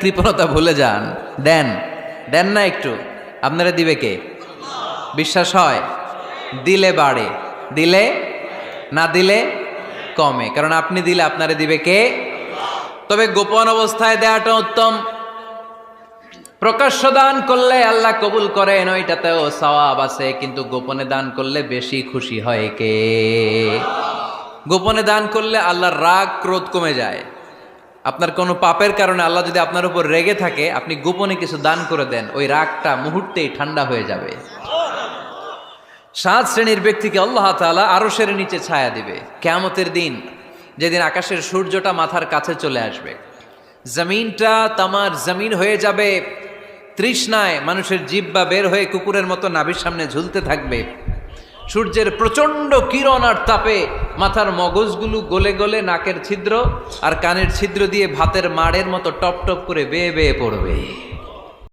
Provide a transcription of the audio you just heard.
কৃপণতা ভুলে যান, দেন দেন না একটু, আপনারা দিবে কে? বিশ্বাস হয়? দিলে বাড়ে, দিলে না দিলে কমে, কারণ আপনি দিলে আপনারে দিবে কে? তবে গোপন অবস্থায় দেওয়াটা উত্তম। প্রকাশ্য দান করলে আল্লাহ কবুল করেন, ওইটাতেও সওয়াব আছে, কিন্তু গোপনে দান করলে বেশি খুশি হয় কে? গোপনে দান করলে আল্লাহর রাগ ক্রোধ কমে যায়। আপনার কোনো পাপের কারণে আল্লাহ যদি আপনার উপর রেগে থাকে, আপনি গোপনে কিছু দান করে দেন, ওই রাগটা মুহূর্তেই ঠান্ডা হয়ে যাবে। 7 শ্রেণীর ব্যক্তিকে আল্লাহ তাআলা আরশের নিচে ছায়া দিবে কিয়ামতের দিন, যেদিন আকাশের সূর্যটা মাথার কাছে চলে আসবে, জমিনটা তামার জমিন হয়ে যাবে, তৃষ্ণায় মানুষের জিহ্বা বের হয়ে কুকুরের মতো নাভির সামনে ঝুলতে থাকবে। সূর্যের প্রচন্ড কিরণ আর তাপে মাথার মগজগুলো গলে গলে নাকের ছিদ্র আর কানের ছিদ্র দিয়ে ভাতের মাড়ের মতো টপ টপ করে বেয়ে বেয়ে পড়বে।